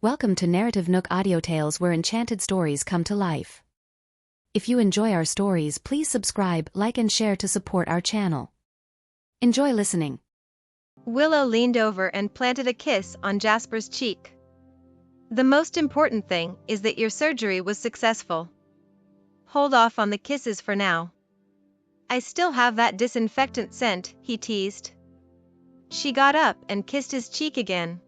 Welcome to NarrativeNook audio tales where enchanted stories come to life. If you enjoy our stories, please subscribe, like and share to support our channel. Enjoy listening. Willow leaned over and planted a kiss on Jasper's cheek. The most important thing is that your surgery was successful. Hold off on the kisses for now. I still have that disinfectant scent, he teased. She got up and kissed his cheek again.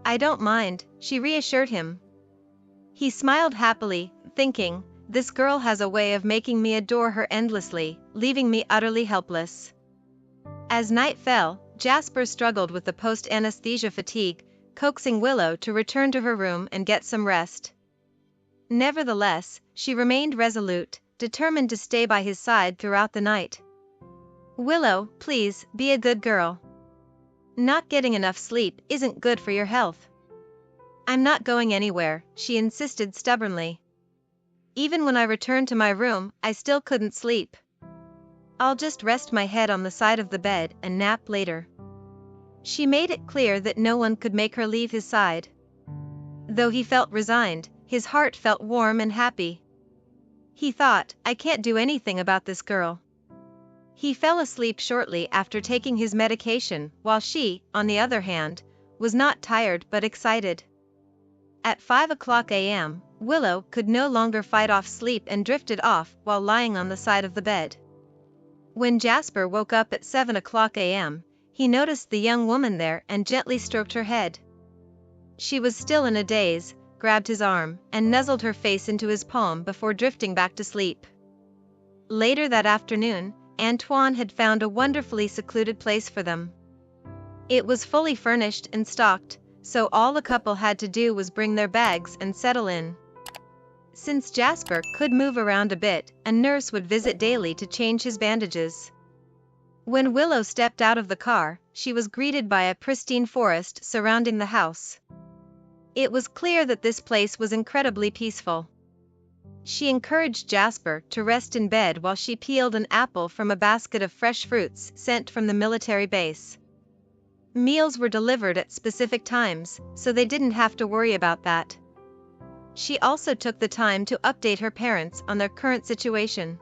I don't mind, she reassured him. He smiled happily, thinking, this girl has a way of making me adore her endlessly, leaving me utterly helpless. As night fell, Jasper struggled with the post-anesthesia fatigue, coaxing Willow to return to her room and get some rest. Nevertheless, she remained resolute, determined to stay by his side throughout the night. Willow, please, be a good girl. Not getting enough sleep isn't good for your health. I'm not going anywhere, she insisted stubbornly. Even when I returned to my room, I still couldn't sleep. I'll just rest my head on the side of the bed and nap later. She made it clear that no one could make her leave his side. Though he felt resigned, his heart felt warm and happy. He thought, I can't do anything about this girl. He fell asleep shortly after taking his medication, while she, on the other hand, was not tired but excited. At 5 a.m., Willow could no longer fight off sleep and drifted off while lying on the side of the bed. When Jasper woke up at 7 a.m., he noticed the young woman there and gently stroked her head. She was still in a daze, grabbed his arm, and nuzzled her face into his palm before drifting back to sleep. Later that afternoon, Antoine had found a wonderfully secluded place for them. It was fully furnished and stocked, so all the couple had to do was bring their bags and settle in. Since Jasper could move around a bit, a nurse would visit daily to change his bandages. When Willow stepped out of the car, she was greeted by a pristine forest surrounding the house. It was clear that this place was incredibly peaceful. She encouraged Jasper to rest in bed while she peeled an apple from a basket of fresh fruits sent from the military base. Meals were delivered at specific times, so they didn't have to worry about that. She also took the time to update her parents on their current situation.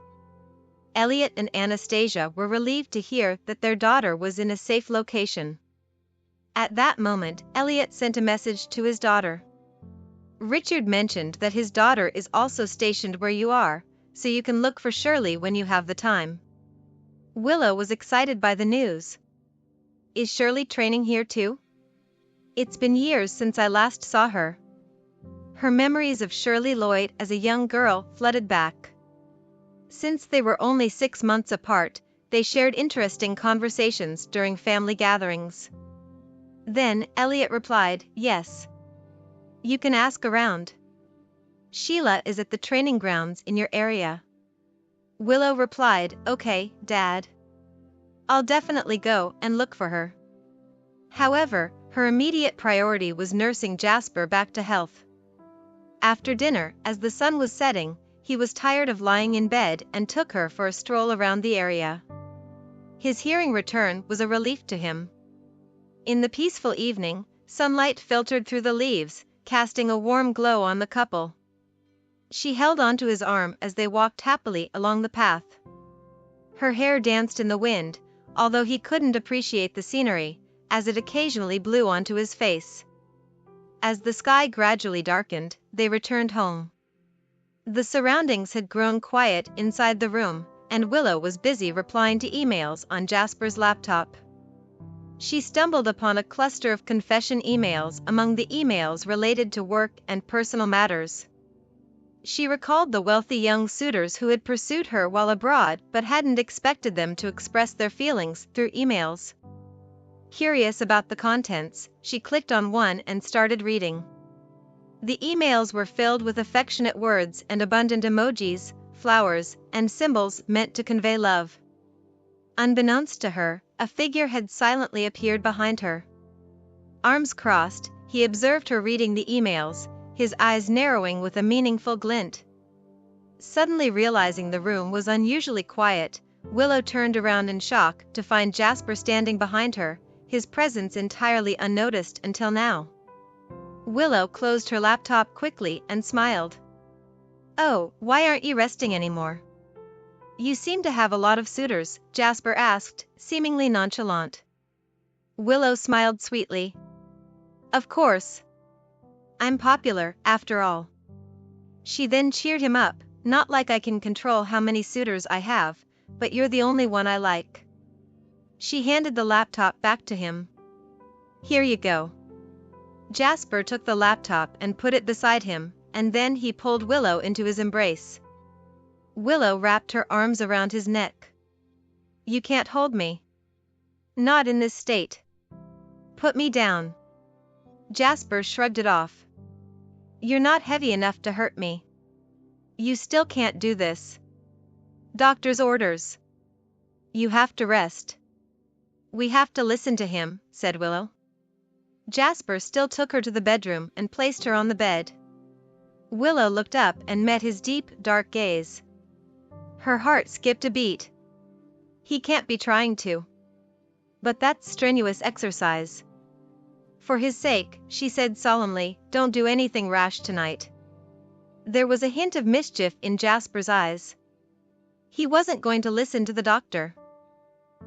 Elliot and Anastasia were relieved to hear that their daughter was in a safe location. At that moment, Elliot sent a message to his daughter. Richard mentioned that his daughter is also stationed where you are, so you can look for Shirley when you have the time. Willow was excited by the news. Is Shirley training here too? It's been years since I last saw her. Her memories of Shirley Lloyd as a young girl flooded back. Since they were only 6 months apart, they shared interesting conversations during family gatherings. Then, Elliot replied, yes. You can ask around. Sheila is at the training grounds in your area. Willow replied, okay, Dad. I'll definitely go and look for her. However, her immediate priority was nursing Jasper back to health. After dinner, as the sun was setting, he was tired of lying in bed and took her for a stroll around the area. His hearing return was a relief to him. In the peaceful evening, sunlight filtered through the leaves, casting a warm glow on the couple. She held onto his arm as they walked happily along the path. Her hair danced in the wind, although he couldn't appreciate the scenery, as it occasionally blew onto his face. As the sky gradually darkened, they returned home. The surroundings had grown quiet inside the room, and Willow was busy replying to emails on Jasper's laptop. She stumbled upon a cluster of confession emails among the emails related to work and personal matters. She recalled the wealthy young suitors who had pursued her while abroad but hadn't expected them to express their feelings through emails. Curious about the contents, she clicked on one and started reading. The emails were filled with affectionate words and abundant emojis, flowers, and symbols meant to convey love. Unbeknownst to her, a figure had silently appeared behind her. Arms crossed, he observed her reading the emails, his eyes narrowing with a meaningful glint. Suddenly realizing the room was unusually quiet, Willow turned around in shock to find Jasper standing behind her, his presence entirely unnoticed until now. Willow closed her laptop quickly and smiled. "Oh, why aren't you resting anymore? You seem to have a lot of suitors," Jasper asked, seemingly nonchalant. Willow smiled sweetly. "Of course. I'm popular, after all." She then cheered him up, "Not like I can control how many suitors I have, but you're the only one I like." She handed the laptop back to him. "Here you go." Jasper took the laptop and put it beside him, and then he pulled Willow into his embrace. Willow wrapped her arms around his neck. "You can't hold me. Not in this state. Put me down." Jasper shrugged it off. "You're not heavy enough to hurt me. You still can't do this. Doctor's orders. You have to rest." "We have to listen to him," said Willow. Jasper still took her to the bedroom and placed her on the bed. Willow looked up and met his deep, dark gaze. Her heart skipped a beat. He can't be trying to. But that's strenuous exercise. For his sake, she said solemnly, "Don't do anything rash tonight." There was a hint of mischief in Jasper's eyes. He wasn't going to listen to the doctor.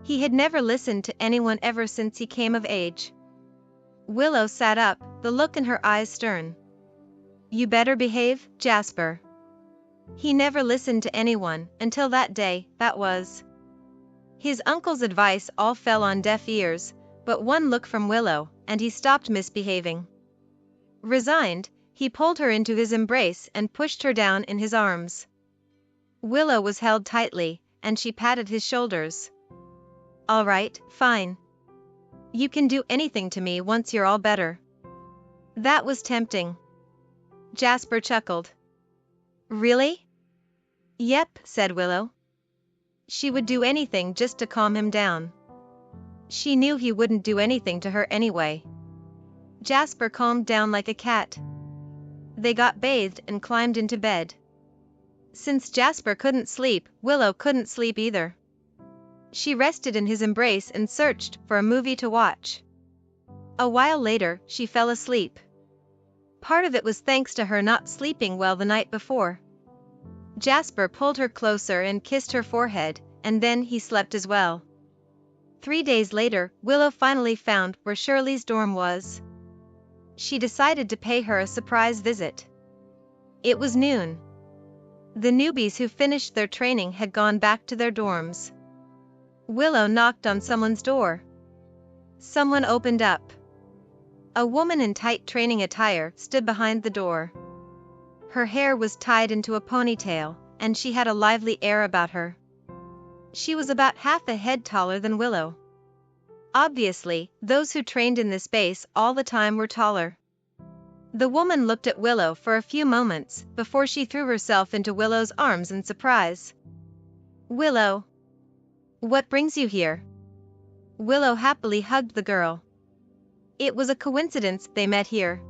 He had never listened to anyone ever since he came of age. Willow sat up, the look in her eyes stern. "You better behave, Jasper." He never listened to anyone, until that day, that was. His uncle's advice all fell on deaf ears, but one look from Willow, and he stopped misbehaving. Resigned, he pulled her into his embrace and pushed her down in his arms. Willow was held tightly, and she patted his shoulders. "All right, fine. You can do anything to me once you're all better." That was tempting. Jasper chuckled. "Really?" "Yep," said Willow. She would do anything just to calm him down. She knew he wouldn't do anything to her anyway. Jasper calmed down like a cat. They got bathed and climbed into bed. Since Jasper couldn't sleep, Willow couldn't sleep either. She rested in his embrace and searched for a movie to watch. A while later, she fell asleep. Part of it was thanks to her not sleeping well the night before. Jasper pulled her closer and kissed her forehead, and then he slept as well. 3 days later, Willow finally found where Shirley's dorm was. She decided to pay her a surprise visit. It was noon. The newbies who finished their training had gone back to their dorms. Willow knocked on someone's door. Someone opened up. A woman in tight training attire stood behind the door. Her hair was tied into a ponytail, and she had a lively air about her. She was about half a head taller than Willow. Obviously, those who trained in this base all the time were taller. The woman looked at Willow for a few moments before she threw herself into Willow's arms in surprise. "Willow, what brings you here?" Willow happily hugged the girl. It was a coincidence they met here.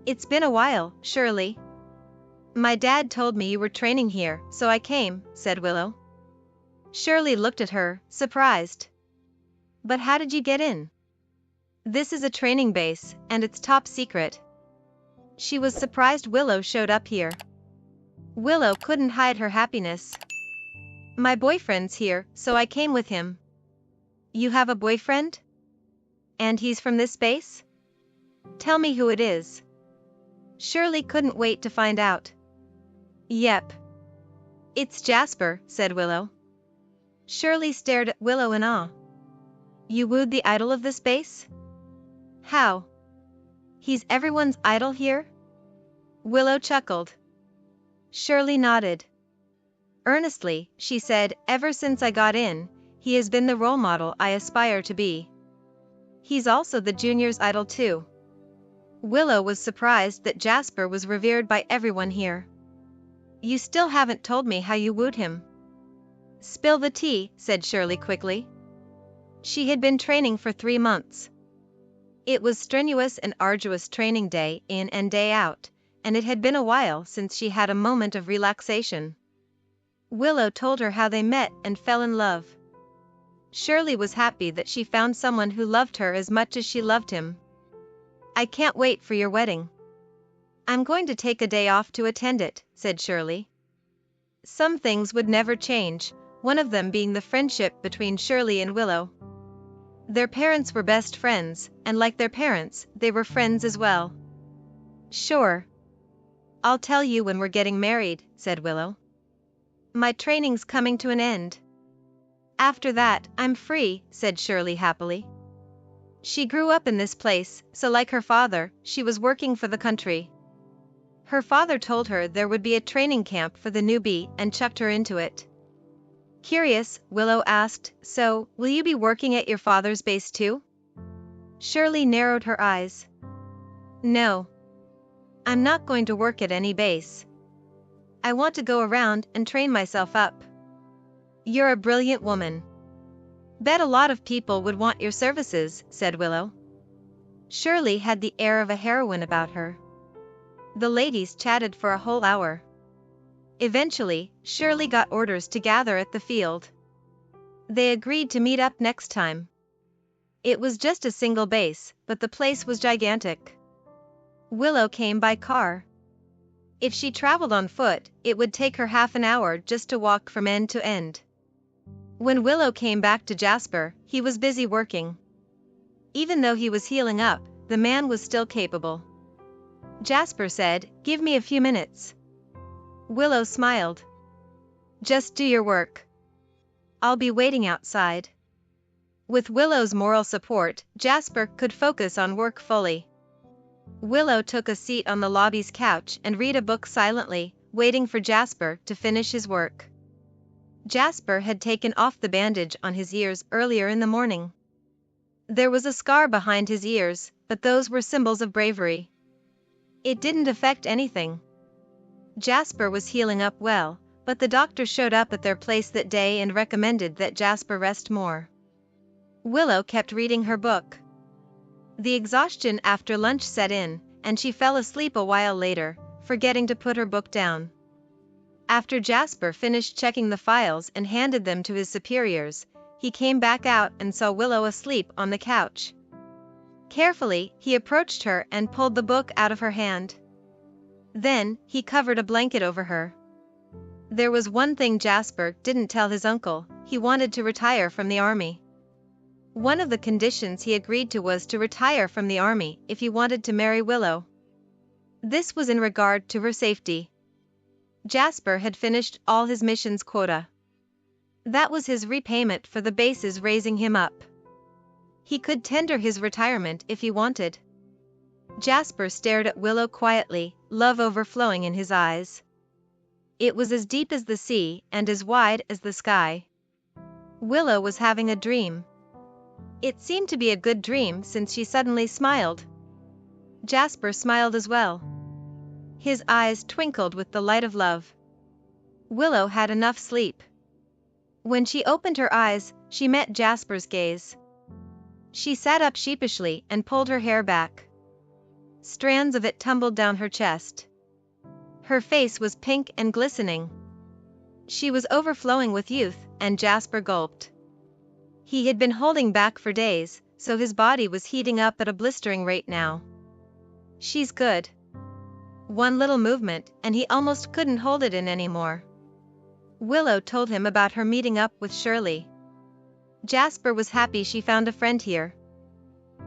"It's been a while, Shirley. My dad told me you were training here, so I came," said Willow. Shirley looked at her, surprised. "But how did you get in? This is a training base, and it's top secret." She was surprised Willow showed up here. Willow couldn't hide her happiness. "My boyfriend's here, so I came with him." "You have a boyfriend? And he's from this base? Tell me who it is." Shirley couldn't wait to find out. "Yep. It's Jasper," said Willow. Shirley stared at Willow in awe. "You wooed the idol of this base? How? He's everyone's idol here?" Willow chuckled. Shirley nodded. Earnestly, she said, "Ever since I got in, he has been the role model I aspire to be. He's also the juniors' idol too." Willow was surprised that Jasper was revered by everyone here. "You still haven't told me how you wooed him." "Spill the tea," said Shirley quickly. She had been training for 3 months. It was strenuous and arduous training day in and day out, and it had been a while since she had a moment of relaxation. Willow told her how they met and fell in love. Shirley was happy that she found someone who loved her as much as she loved him. I can't wait for your wedding. I'm going to take a day off to attend it, said Shirley. Some things would never change, one of them being the friendship between Shirley and Willow. Their parents were best friends, and like their parents, they were friends as well. Sure. I'll tell you when we're getting married, said Willow. My training's coming to an end. After that, I'm free, said Shirley happily. She grew up in this place, so like her father, she was working for the country. Her father told her there would be a training camp for the newbie and chucked her into it. Curious, Willow asked, so, will you be working at your father's base too? Shirley narrowed her eyes. No. I'm not going to work at any base. I want to go around and train myself up. You're a brilliant woman. Bet a lot of people would want your services, said Willow. Shirley had the air of a heroine about her. The ladies chatted for a whole hour. Eventually, Shirley got orders to gather at the field. They agreed to meet up next time. It was just a single base, but the place was gigantic. Willow came by car. If she traveled on foot, it would take her half an hour just to walk from end to end. When Willow came back to Jasper, he was busy working. Even though he was healing up, the man was still capable. Jasper said, "Give me a few minutes." Willow smiled. "Just do your work. I'll be waiting outside." With Willow's moral support, Jasper could focus on work fully. Willow took a seat on the lobby's couch and read a book silently, waiting for Jasper to finish his work. Jasper had taken off the bandage on his ears earlier in the morning. There was a scar behind his ears, but those were symbols of bravery. It didn't affect anything. Jasper was healing up well, but the doctor showed up at their place that day and recommended that Jasper rest more. Willow kept reading her book. The exhaustion after lunch set in, and she fell asleep a while later, forgetting to put her book down. After Jasper finished checking the files and handed them to his superiors, he came back out and saw Willow asleep on the couch. Carefully, he approached her and pulled the book out of her hand. Then, he covered a blanket over her. There was one thing Jasper didn't tell his uncle: he wanted to retire from the army. One of the conditions he agreed to was to retire from the army if he wanted to marry Willow. This was in regard to her safety. Jasper had finished all his missions quota. That was his repayment for the bases raising him up. He could tender his retirement if he wanted. Jasper stared at Willow quietly, love overflowing in his eyes. It was as deep as the sea and as wide as the sky. Willow was having a dream. It seemed to be a good dream since she suddenly smiled. Jasper smiled as well. His eyes twinkled with the light of love. Willow had enough sleep. When she opened her eyes, she met Jasper's gaze. She sat up sheepishly and pulled her hair back. Strands of it tumbled down her chest. Her face was pink and glistening. She was overflowing with youth, and Jasper gulped. He had been holding back for days, so his body was heating up at a blistering rate now. She's good. One little movement, and he almost couldn't hold it in anymore. Willow told him about her meeting up with Shirley. Jasper was happy she found a friend here.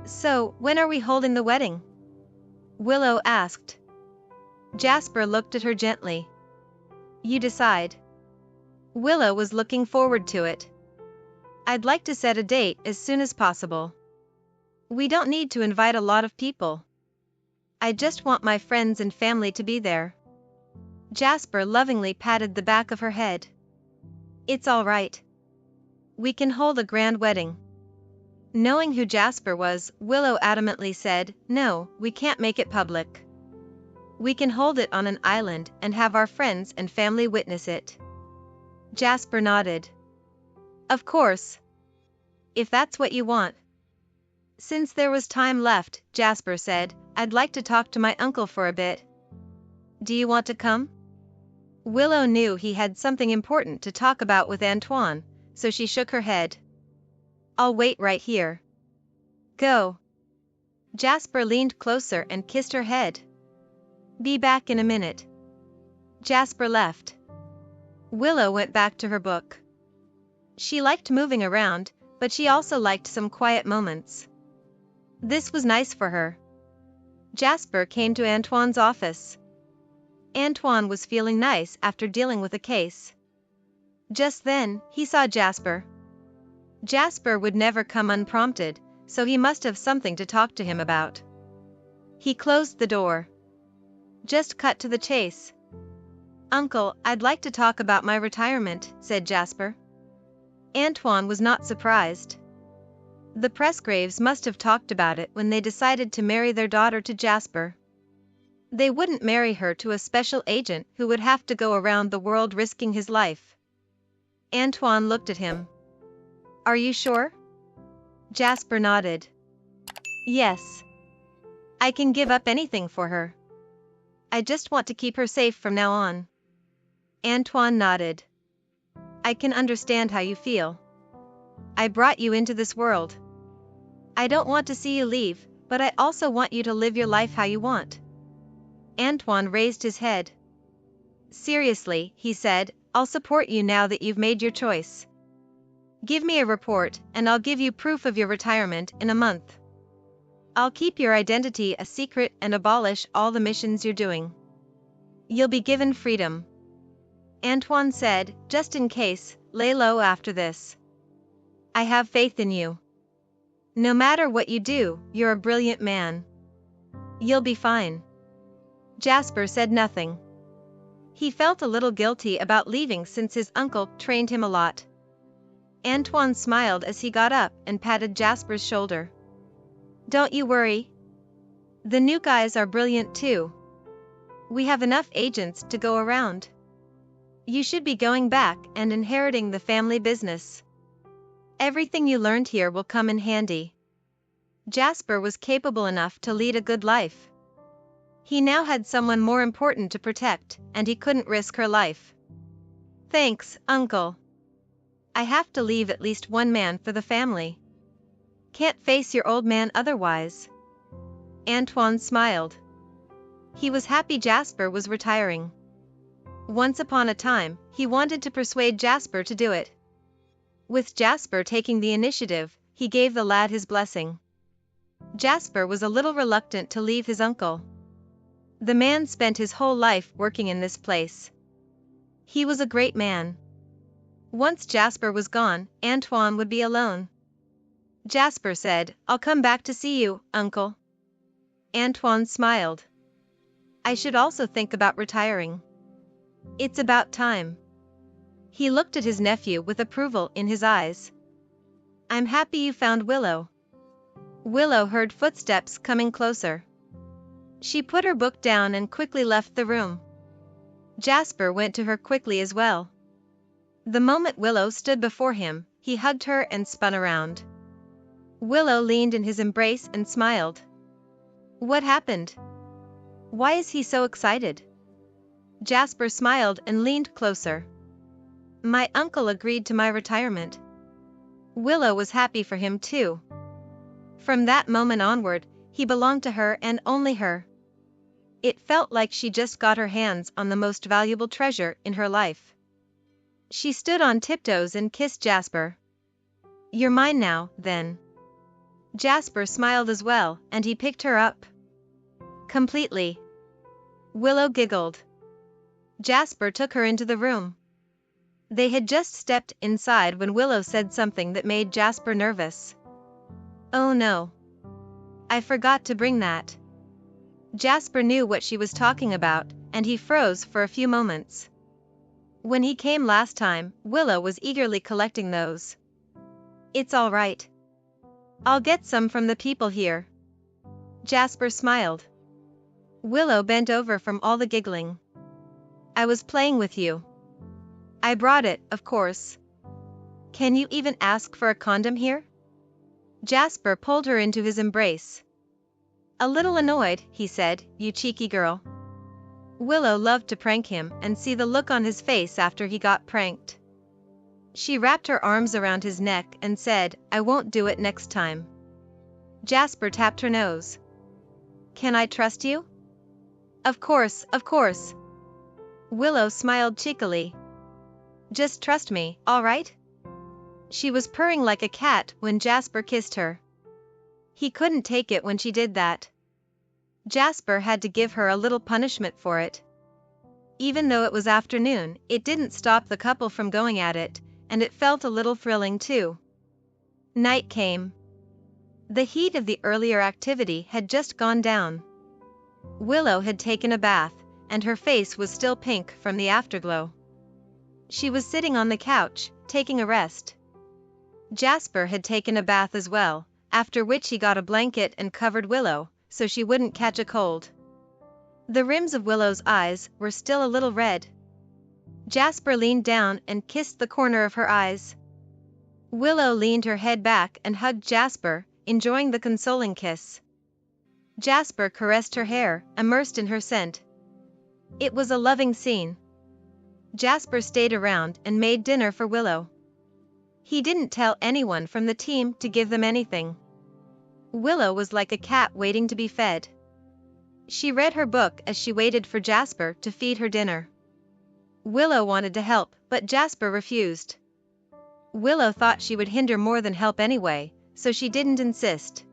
"So, when are we holding the wedding?" Willow asked. Jasper looked at her gently. "You decide." Willow was looking forward to it. "I'd like to set a date as soon as possible. We don't need to invite a lot of people. I just want my friends and family to be there." Jasper lovingly patted the back of her head. "It's all right. We can hold a grand wedding." Knowing who Jasper was, Willow adamantly said, "No, we can't make it public. We can hold it on an island and have our friends and family witness it." Jasper nodded. "Of course. If that's what you want." Since there was time left, Jasper said, "I'd like to talk to my uncle for a bit. Do you want to come?" Willow knew he had something important to talk about with Antoine, so she shook her head. "I'll wait right here." "Go." Jasper leaned closer and kissed her head. Be back in a minute. Jasper left. Willow went back to her book. She liked moving around, but she also liked some quiet moments. This was nice for her. Jasper came to Antoine's office. Antoine was feeling nice after dealing with a case. Just then, he saw Jasper. Jasper would never come unprompted, so he must have something to talk to him about. He closed the door. Just cut to the chase. Uncle, I'd like to talk about my retirement, said Jasper. Antoine was not surprised. The Presgraves must have talked about it when they decided to marry their daughter to Jasper. They wouldn't marry her to a special agent who would have to go around the world risking his life. Antoine looked at him. Are you sure? Jasper nodded. Yes. I can give up anything for her. I just want to keep her safe from now on. Antoine nodded. I can understand how you feel. I brought you into this world. I don't want to see you leave, but I also want you to live your life how you want. Antoine raised his head. Seriously, he said, I'll support you now that you've made your choice. Give me a report, and I'll give you proof of your retirement in a month. I'll keep your identity a secret and abolish all the missions you're doing. You'll be given freedom. Antoine said, just in case, lay low after this. I have faith in you. No matter what you do, you're a brilliant man. You'll be fine. Jasper said nothing. He felt a little guilty about leaving since his uncle trained him a lot. Antoine smiled as he got up and patted Jasper's shoulder. Don't you worry. The new guys are brilliant too. We have enough agents to go around. You should be going back and inheriting the family business. Everything you learned here will come in handy. Jasper was capable enough to lead a good life. He now had someone more important to protect, and he couldn't risk her life. Thanks, Uncle. I have to leave at least one man for the family. Can't face your old man otherwise. Antoine smiled. He was happy Jasper was retiring. Once upon a time, he wanted to persuade Jasper to do it. With Jasper taking the initiative, he gave the lad his blessing. Jasper was a little reluctant to leave his uncle. The man spent his whole life working in this place. He was a great man. Once Jasper was gone, Antoine would be alone. Jasper said, I'll come back to see you, Uncle. Antoine smiled. I should also think about retiring. It's about time. He looked at his nephew with approval in his eyes. I'm happy you found Willow. Willow heard footsteps coming closer. She put her book down and quickly left the room. Jasper went to her quickly as well. The moment Willow stood before him, he hugged her and spun around. Willow leaned in his embrace and smiled. What happened? Why is he so excited? Jasper smiled and leaned closer. My uncle agreed to my retirement. Willow was happy for him too. From that moment onward, he belonged to her and only her. It felt like she just got her hands on the most valuable treasure in her life. She stood on tiptoes and kissed Jasper. You're mine now, then. Jasper smiled as well, and he picked her up. Completely. Willow giggled. Jasper took her into the room. They had just stepped inside when Willow said something that made Jasper nervous. Oh no. I forgot to bring that. Jasper knew what she was talking about, and he froze for a few moments. When he came last time, Willow was eagerly collecting those. It's all right. I'll get some from the people here. Jasper smiled. Willow bent over from all the giggling. I was playing with you. I brought it, of course. Can you even ask for a condom here? Jasper pulled her into his embrace. A little annoyed, he said, you cheeky girl. Willow loved to prank him and see the look on his face after he got pranked. She wrapped her arms around his neck and said, I won't do it next time. Jasper tapped her nose. Can I trust you? Of course, of course. Willow smiled cheekily. Just trust me, all right? She was purring like a cat when Jasper kissed her. He couldn't take it when she did that. Jasper had to give her a little punishment for it. Even though it was afternoon, it didn't stop the couple from going at it, and it felt a little thrilling too. Night came. The heat of the earlier activity had just gone down. Willow had taken a bath, and her face was still pink from the afterglow. She was sitting on the couch, taking a rest. Jasper had taken a bath as well, after which he got a blanket and covered Willow, so she wouldn't catch a cold. The rims of Willow's eyes were still a little red. Jasper leaned down and kissed the corner of her eyes. Willow leaned her head back and hugged Jasper, enjoying the consoling kiss. Jasper caressed her hair, immersed in her scent. It was a loving scene. Jasper stayed around and made dinner for Willow. He didn't tell anyone from the team to give them anything. Willow was like a cat waiting to be fed. She read her book as she waited for Jasper to feed her dinner. Willow wanted to help, but Jasper refused. Willow thought she would hinder more than help anyway, so she didn't insist.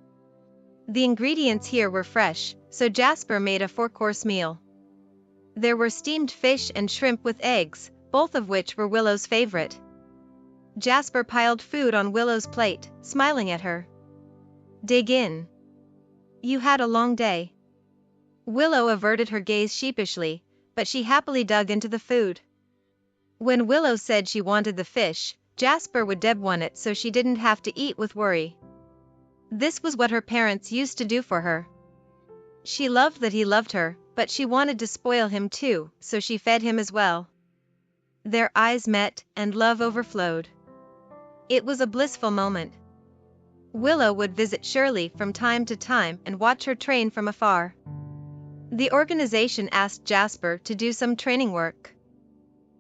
The ingredients here were fresh, so Jasper made a 4-course meal. There were steamed fish and shrimp with eggs, both of which were Willow's favorite. Jasper piled food on Willow's plate, smiling at her. Dig in. You had a long day. Willow averted her gaze sheepishly, but she happily dug into the food. When Willow said she wanted the fish, Jasper would deb one it so she didn't have to eat with worry. This was what her parents used to do for her. She loved that he loved her, but she wanted to spoil him too, so she fed him as well. Their eyes met, and love overflowed. It was a blissful moment. Willow would visit Shirley from time to time and watch her train from afar. The organization asked Jasper to do some training work.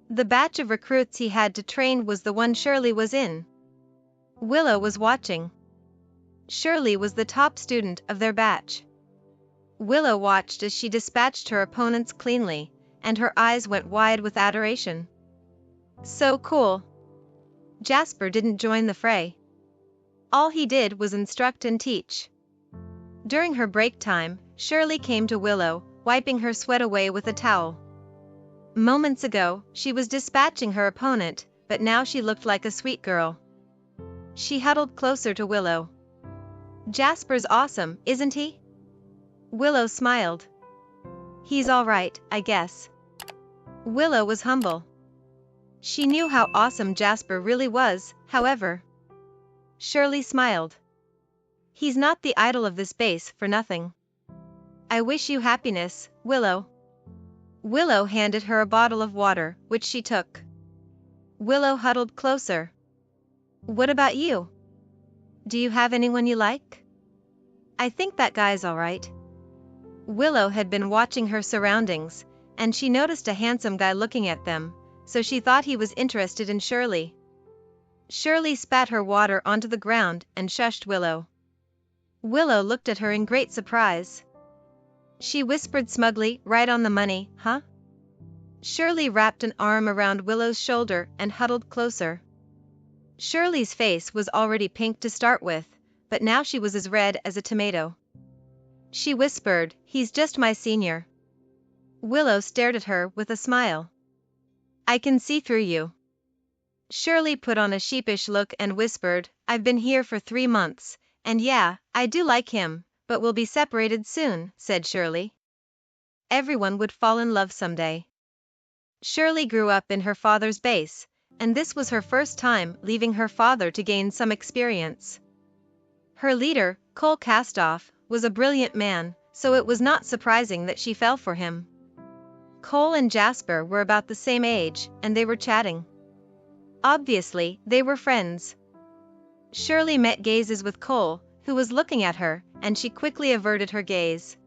The batch of recruits he had to train was the one Shirley was in. Willow was watching. Shirley was the top student of their batch. Willow watched as she dispatched her opponents cleanly, and her eyes went wide with adoration. So cool. Jasper didn't join the fray. All he did was instruct and teach. During her break time, Shirley came to Willow, wiping her sweat away with a towel. Moments ago, she was dispatching her opponent, but now she looked like a sweet girl. She huddled closer to Willow. Jasper's awesome, isn't he? Willow smiled. He's all right, I guess. Willow was humble. She knew how awesome Jasper really was, however. Shirley smiled. He's not the idol of this base for nothing. I wish you happiness, Willow. Willow handed her a bottle of water, which she took. Willow huddled closer. What about you? Do you have anyone you like? I think that guy's all right. Willow had been watching her surroundings, and she noticed a handsome guy looking at them, so she thought he was interested in Shirley. Shirley spat her water onto the ground and shushed Willow. Willow looked at her in great surprise. She whispered smugly, right on the money, huh? Shirley wrapped an arm around Willow's shoulder and huddled closer. Shirley's face was already pink to start with, but now she was as red as a tomato. She whispered, he's just my senior. Willow stared at her with a smile. I can see through you. Shirley put on a sheepish look and whispered, I've been here for 3 months, and yeah, I do like him, but we'll be separated soon, said Shirley. Everyone would fall in love someday. Shirley grew up in her father's base, and this was her first time leaving her father to gain some experience. Her leader, Cole Castoff, was a brilliant man, so it was not surprising that she fell for him. Cole and Jasper were about the same age, and they were chatting. Obviously, they were friends. Shirley met gazes with Cole, who was looking at her, and she quickly averted her gaze.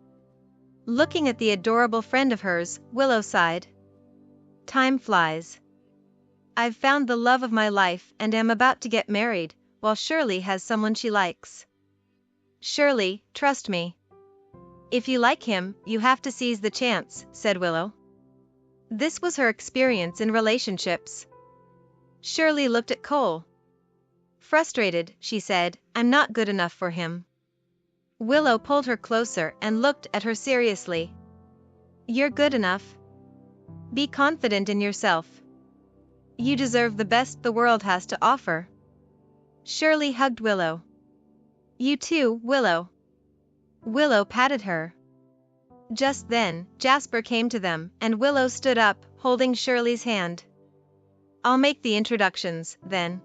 Looking at the adorable friend of hers, Willow sighed. Time flies. I've found the love of my life and am about to get married, while Shirley has someone she likes. Shirley, trust me. If you like him, you have to seize the chance, said Willow. This was her experience in relationships. Shirley looked at Cole. Frustrated, she said, I'm not good enough for him. Willow pulled her closer and looked at her seriously. You're good enough. Be confident in yourself. You deserve the best the world has to offer. Shirley hugged Willow. You too, Willow. Willow patted her. Just then, Jasper came to them, and Willow stood up, holding Shirley's hand. I'll make the introductions, then.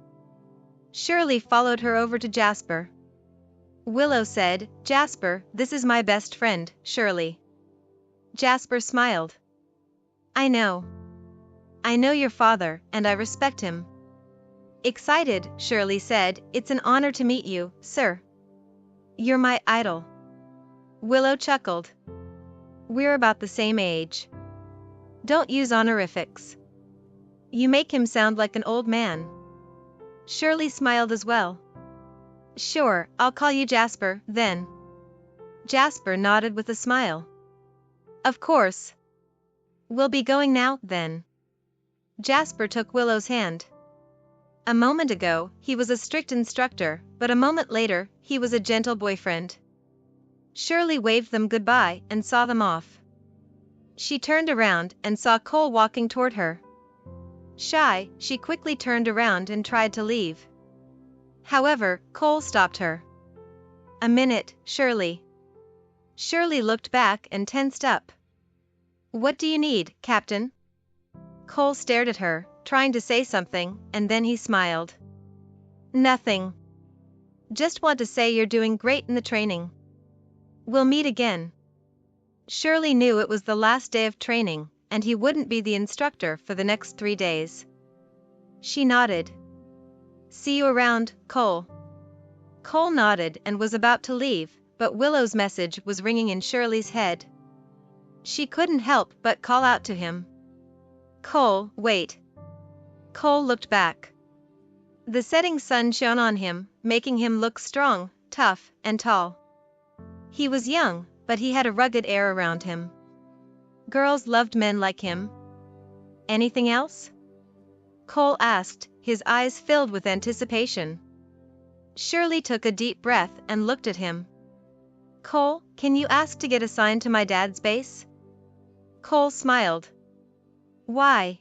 Shirley followed her over to Jasper. Willow said, Jasper, this is my best friend, Shirley. Jasper smiled. I know. I know your father, and I respect him. Excited, Shirley said, it's an honor to meet you, sir. You're my idol. Willow chuckled. We're about the same age. Don't use honorifics. You make him sound like an old man. Shirley smiled as well. Sure, I'll call you Jasper, then. Jasper nodded with a smile. Of course. We'll be going now, then. Jasper took Willow's hand. A moment ago, he was a strict instructor, but a moment later, he was a gentle boyfriend. Shirley waved them goodbye and saw them off. She turned around and saw Cole walking toward her. Shy, she quickly turned around and tried to leave. However, Cole stopped her. A minute, Shirley. Shirley looked back and tensed up. What do you need, Captain? Cole stared at her, trying to say something, and then he smiled. Nothing. Just want to say you're doing great in the training. We'll meet again. Shirley knew it was the last day of training, and he wouldn't be the instructor for the next 3 days. She nodded. See you around, Cole. Cole nodded and was about to leave, but Willow's message was ringing in Shirley's head. She couldn't help but call out to him. Cole, wait. Cole looked back. The setting sun shone on him, making him look strong, tough, and tall. He was young, but he had a rugged air around him. Girls loved men like him. Anything else? Cole asked, his eyes filled with anticipation. Shirley took a deep breath and looked at him. Cole, can you ask to get assigned to my dad's base? Cole smiled. Why?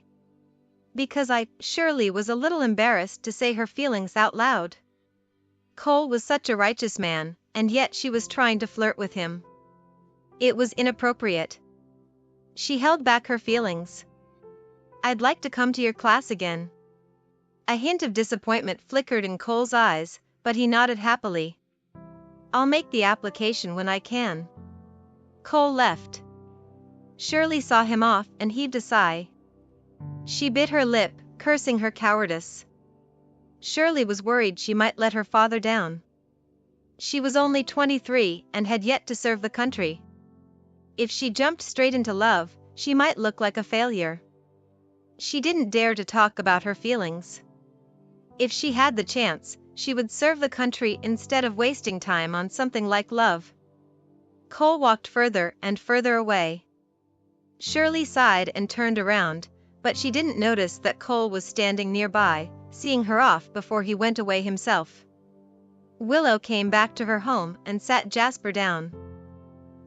Because Shirley was a little embarrassed to say her feelings out loud. Cole was such a righteous man, and yet she was trying to flirt with him. It was inappropriate. She held back her feelings. I'd like to come to your class again. A hint of disappointment flickered in Cole's eyes, but he nodded happily. I'll make the application when I can. Cole left. Shirley saw him off and heaved a sigh. She bit her lip, cursing her cowardice. Shirley was worried she might let her father down. She was only 23 and had yet to serve the country. If she jumped straight into love, she might look like a failure. She didn't dare to talk about her feelings. If she had the chance, she would serve the country instead of wasting time on something like love. Cole walked further and further away. Shirley sighed and turned around, but she didn't notice that Cole was standing nearby, seeing her off before he went away himself. Willow came back to her home and sat Jasper down.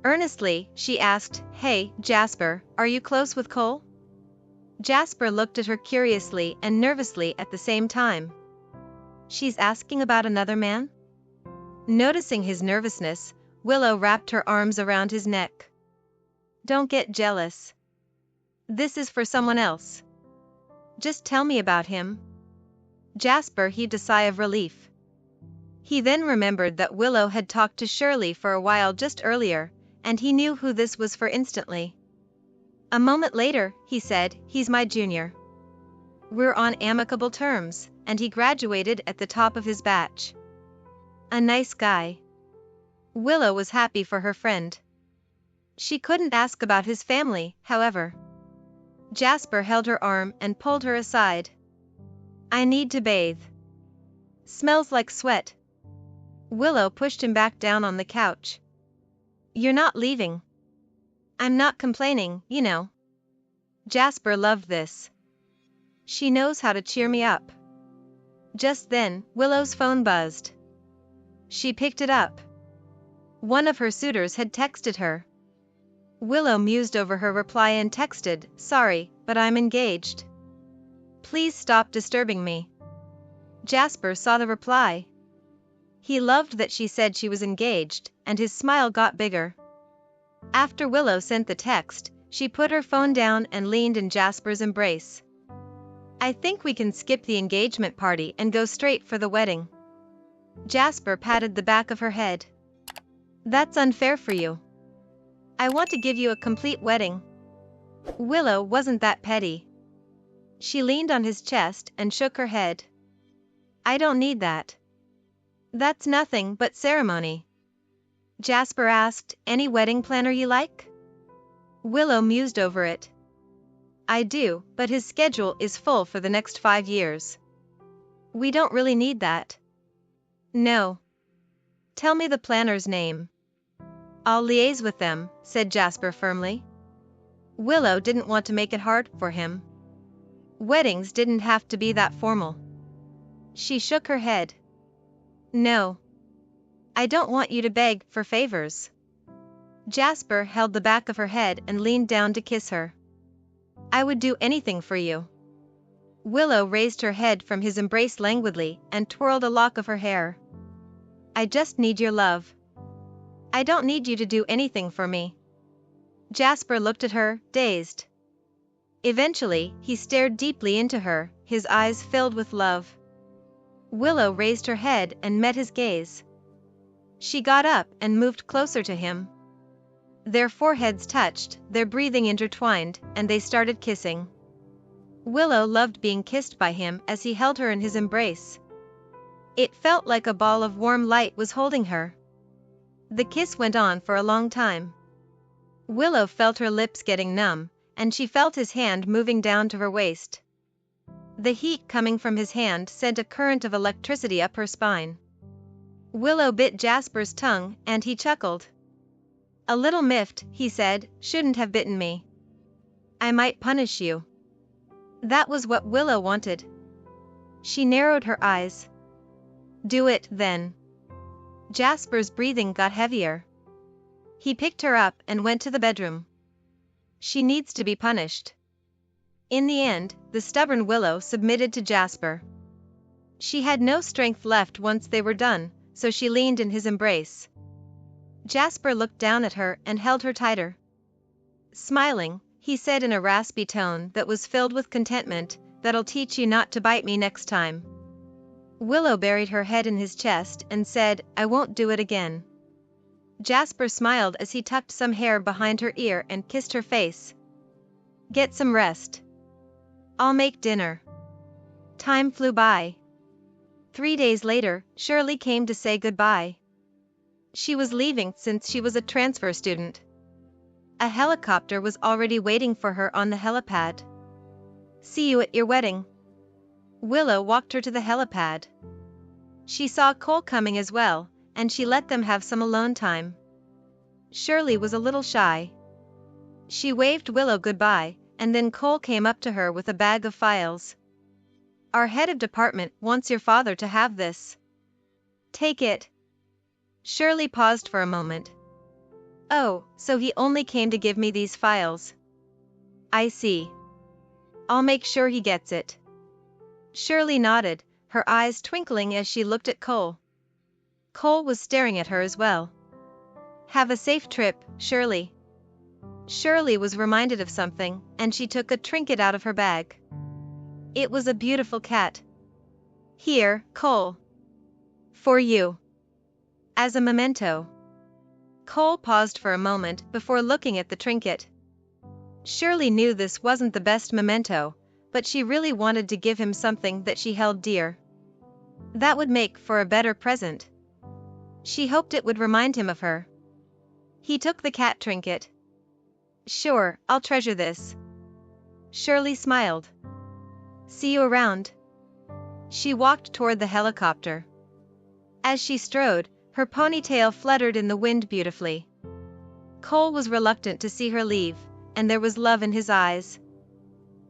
Earnestly, she asked, Hey, Jasper, are you close with Cole? Jasper looked at her curiously and nervously at the same time. She's asking about another man? Noticing his nervousness, Willow wrapped her arms around his neck. Don't get jealous. This is for someone else. Just tell me about him. Jasper heaved a sigh of relief. He then remembered that Willow had talked to Shirley for a while just earlier, and he knew who this was for instantly. A moment later, he said, He's my junior. We're on amicable terms, and he graduated at the top of his batch. A nice guy. Willow was happy for her friend. She couldn't ask about his family, however. Jasper held her arm and pulled her aside. I need to bathe. Smells like sweat. Willow pushed him back down on the couch. You're not leaving. I'm not complaining, you know. Jasper loved this. She knows how to cheer me up. Just then, Willow's phone buzzed. She picked it up. One of her suitors had texted her. Willow mused over her reply and texted, "Sorry, but I'm engaged. Please stop disturbing me." Jasper saw the reply. He loved that she said she was engaged, and his smile got bigger. After Willow sent the text, she put her phone down and leaned in Jasper's embrace. "I think we can skip the engagement party and go straight for the wedding." Jasper patted the back of her head. "That's unfair for you. I want to give you a complete wedding." Willow wasn't that petty. She leaned on his chest and shook her head. "I don't need that. That's nothing but ceremony." Jasper asked, "Any wedding planner you like?" Willow mused over it. "I do, but his schedule is full for the next 5 years. We don't really need that." "No. Tell me the planner's name." "I'll liaise with them," said Jasper firmly. Willow didn't want to make it hard for him. Weddings didn't have to be that formal. She shook her head. "No. I don't want you to beg for favors." Jasper held the back of her head and leaned down to kiss her. "I would do anything for you." Willow raised her head from his embrace languidly and twirled a lock of her hair. "I just need your love. I don't need you to do anything for me." Jasper looked at her, dazed. Eventually, he stared deeply into her, his eyes filled with love. Willow raised her head and met his gaze. She got up and moved closer to him. Their foreheads touched, their breathing intertwined, and they started kissing. Willow loved being kissed by him as he held her in his embrace. It felt like a ball of warm light was holding her. The kiss went on for a long time. Willow felt her lips getting numb, and she felt his hand moving down to her waist. The heat coming from his hand sent a current of electricity up her spine. Willow bit Jasper's tongue, and he chuckled. "A little miffed," he said, "shouldn't have bitten me. I might punish you." That was what Willow wanted. She narrowed her eyes. "Do it, then." Jasper's breathing got heavier. He picked her up and went to the bedroom. "She needs to be punished." In the end, the stubborn Willow submitted to Jasper. She had no strength left once they were done, so she leaned in his embrace. Jasper looked down at her and held her tighter. Smiling, he said in a raspy tone that was filled with contentment, "That'll teach you not to bite me next time." Willow buried her head in his chest and said, "I won't do it again." Jasper smiled as he tucked some hair behind her ear and kissed her face. "Get some rest. I'll make dinner." Time flew by. 3 days later, Shirley came to say goodbye. She was leaving since she was a transfer student. A helicopter was already waiting for her on the helipad. "See you at your wedding." Willow walked her to the helipad. She saw Cole coming as well, and she let them have some alone time. Shirley was a little shy. She waved Willow goodbye, and then Cole came up to her with a bag of files. "Our head of department wants your father to have this. Take it." Shirley paused for a moment. "Oh, so he only came to give me these files. I see. I'll make sure he gets it." Shirley nodded, her eyes twinkling as she looked at Cole. Cole was staring at her as well. "Have a safe trip, Shirley." Shirley was reminded of something, and she took a trinket out of her bag. It was a beautiful cat. "Here, Cole. For you. As a memento." Cole paused for a moment before looking at the trinket. Shirley knew this wasn't the best memento, but she really wanted to give him something that she held dear. That would make for a better present. She hoped it would remind him of her. He took the cat trinket. "Sure, I'll treasure this." Shirley smiled. "See you around." She walked toward the helicopter. As she strode, her ponytail fluttered in the wind beautifully. Cole was reluctant to see her leave, and there was love in his eyes.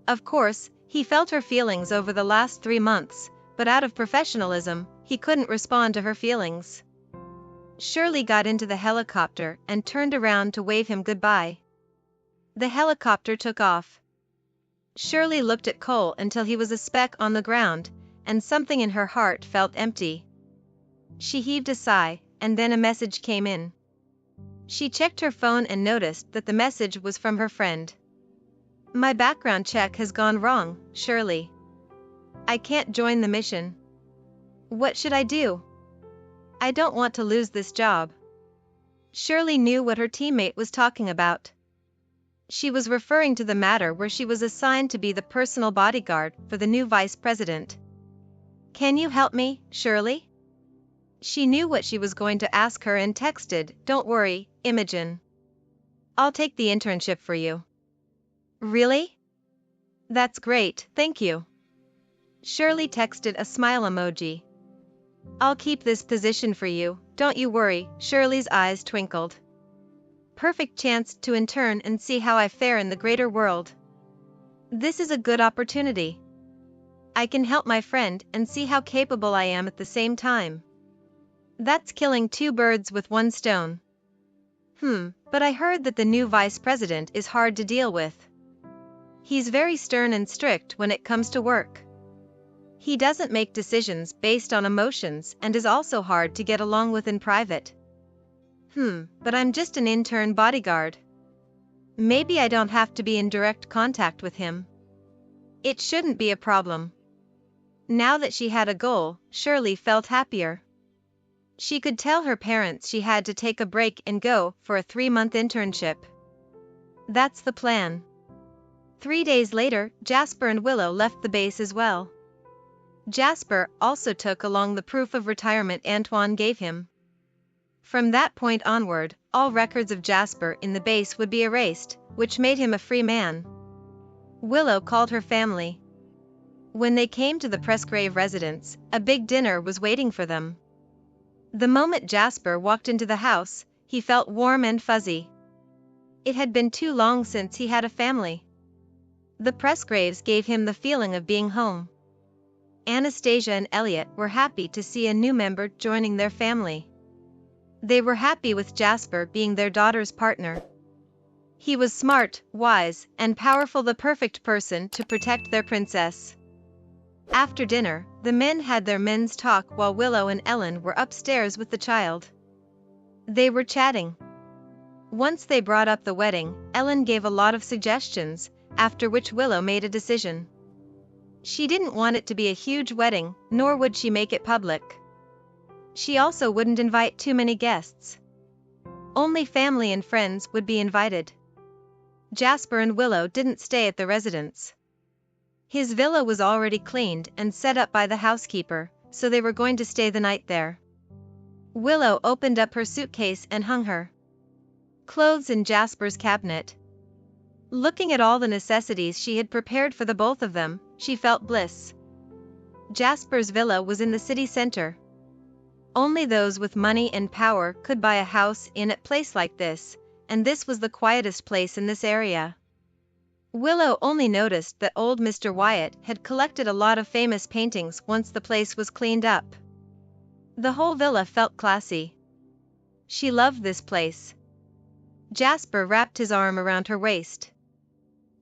Of course, he felt her feelings over the last 3 months, but out of professionalism, he couldn't respond to her feelings. Shirley got into the helicopter and turned around to wave him goodbye. The helicopter took off. Shirley looked at Cole until he was a speck on the ground, and something in her heart felt empty. She heaved a sigh, and then a message came in. She checked her phone and noticed that the message was from her friend. "My background check has gone wrong, Shirley. I can't join the mission. What should I do? I don't want to lose this job." Shirley knew what her teammate was talking about. She was referring to the matter where she was assigned to be the personal bodyguard for the new vice president. "Can you help me, Shirley?" She knew what she was going to ask her and texted, "Don't worry, Imogen. I'll take the internship for you." "Really? That's great, thank you." Shirley texted a smile emoji. "I'll keep this position for you, don't you worry." Shirley's eyes twinkled. "Perfect chance to intern and see how I fare in the greater world. This is a good opportunity. I can help my friend and see how capable I am at the same time. That's killing 2 birds with 1 stone. But I heard that the new vice president is hard to deal with. He's very stern and strict when it comes to work. He doesn't make decisions based on emotions and is also hard to get along with in private. But I'm just an intern bodyguard. Maybe I don't have to be in direct contact with him. It shouldn't be a problem." Now that she had a goal, Shirley felt happier. She could tell her parents she had to take a break and go for a 3-month internship. That's the plan. 3 days later, Jasper and Willow left the base as well. Jasper also took along the proof of retirement Antoine gave him. From that point onward, all records of Jasper in the base would be erased, which made him a free man. Willow called her family. When they came to the Presgrave residence, a big dinner was waiting for them. The moment Jasper walked into the house, he felt warm and fuzzy. It had been too long since he had a family. The Presgraves gave him the feeling of being home. Anastasia and Elliot were happy to see a new member joining their family. They were happy with Jasper being their daughter's partner. He was smart, wise, and powerful, the perfect person to protect their princess. After dinner, the men had their men's talk while Willow and Ellen were upstairs with the child. They were chatting. Once they brought up the wedding, Ellen gave a lot of suggestions, after which Willow made a decision. She didn't want it to be a huge wedding, nor would she make it public. She also wouldn't invite too many guests. Only family and friends would be invited. Jasper and Willow didn't stay at the residence. His villa was already cleaned and set up by the housekeeper, so they were going to stay the night there. Willow opened up her suitcase and hung her clothes in Jasper's cabinet. Looking at all the necessities she had prepared for the both of them, she felt bliss. Jasper's villa was in the city center. Only those with money and power could buy a house in a place like this, and this was the quietest place in this area. Willow only noticed that old Mr. Wyatt had collected a lot of famous paintings once the place was cleaned up. The whole villa felt classy. She loved this place. Jasper wrapped his arm around her waist.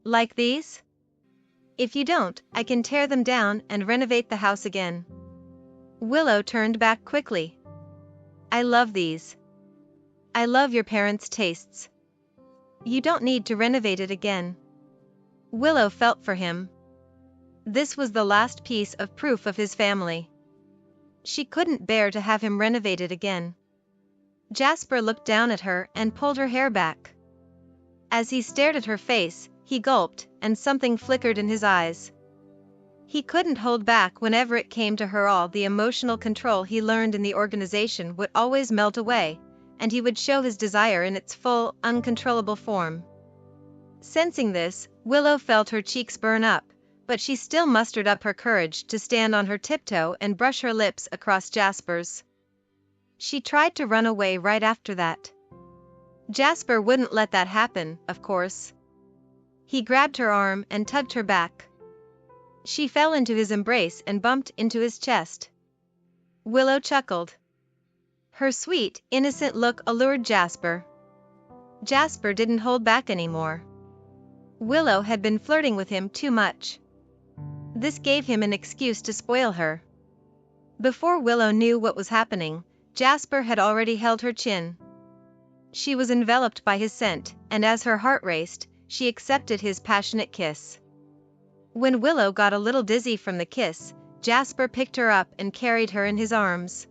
"Like these? If you don't, I can tear them down and renovate the house again." Willow turned back quickly. "I love these. I love your parents' tastes. You don't need to renovate it again." Willow felt for him. This was the last piece of proof of his family. She couldn't bear to have him renovated again. Jasper looked down at her and pulled her hair back. As he stared at her face, he gulped, and something flickered in his eyes. He couldn't hold back whenever it came to her. All the emotional control he learned in the organization would always melt away, and he would show his desire in its full, uncontrollable form. Sensing this, Willow felt her cheeks burn up, but she still mustered up her courage to stand on her tiptoe and brush her lips across Jasper's. She tried to run away right after that. Jasper wouldn't let that happen, of course. He grabbed her arm and tugged her back. She fell into his embrace and bumped into his chest. Willow chuckled. Her sweet, innocent look allured Jasper. Jasper didn't hold back anymore. Willow had been flirting with him too much. This gave him an excuse to spoil her. Before Willow knew what was happening, Jasper had already held her chin. She was enveloped by his scent, and as her heart raced, she accepted his passionate kiss. When Willow got a little dizzy from the kiss, Jasper picked her up and carried her in his arms.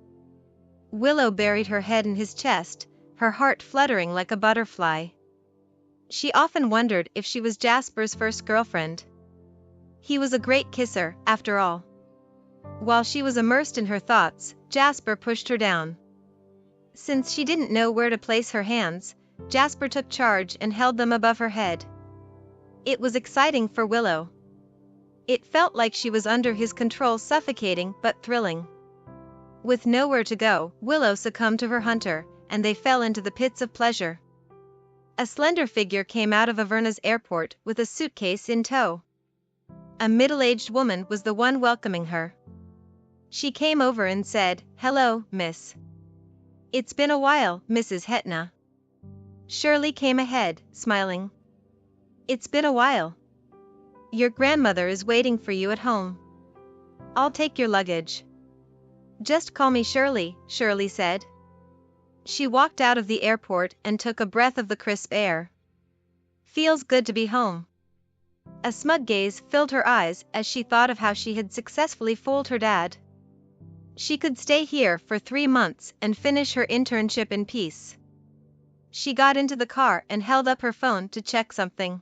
Willow buried her head in his chest, her heart fluttering like a butterfly. She often wondered if she was Jasper's first girlfriend. He was a great kisser, after all. While she was immersed in her thoughts, Jasper pushed her down. Since she didn't know where to place her hands, Jasper took charge and held them above her head. It was exciting for Willow. It felt like she was under his control, suffocating but thrilling. With nowhere to go, Willow succumbed to her hunter, and they fell into the pits of pleasure. A slender figure came out of Averna's airport with a suitcase in tow. A middle-aged woman was the one welcoming her. She came over and said, "Hello, miss." "It's been a while, Mrs. Hetna." Shirley came ahead, smiling. "It's been a while. Your grandmother is waiting for you at home. I'll take your luggage." "Just call me Shirley," Shirley said. She walked out of the airport and took a breath of the crisp air. "Feels good to be home." A smug gaze filled her eyes as she thought of how she had successfully fooled her dad. She could stay here for 3 months and finish her internship in peace. She got into the car and held up her phone to check something.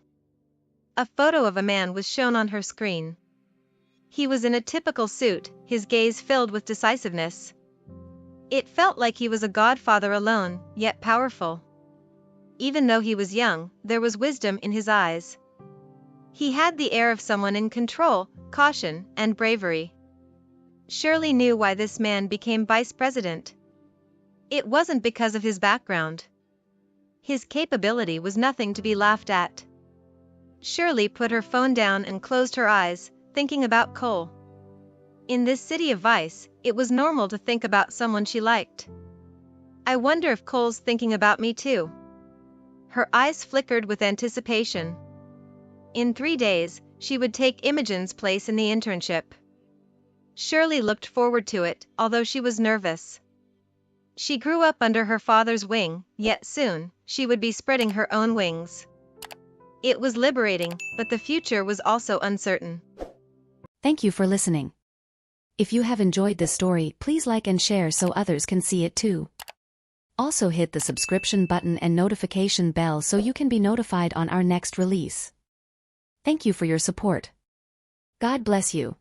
A photo of a man was shown on her screen. He was in a typical suit, his gaze filled with decisiveness. It felt like he was a godfather alone, yet powerful. Even though he was young, there was wisdom in his eyes. He had the air of someone in control, caution, and bravery. Shirley knew why this man became vice president. It wasn't because of his background. His capability was nothing to be laughed at. Shirley put her phone down and closed her eyes, thinking about Cole. In this city of vice, it was normal to think about someone she liked. "I wonder if Cole's thinking about me too." Her eyes flickered with anticipation. In 3 days, she would take Imogen's place in the internship. Shirley looked forward to it, although she was nervous. She grew up under her father's wing, yet soon, she would be spreading her own wings. It was liberating, but the future was also uncertain. Thank you for listening. If you have enjoyed this story, please like and share so others can see it too. Also hit the subscription button and notification bell so you can be notified on our next release. Thank you for your support. God bless you.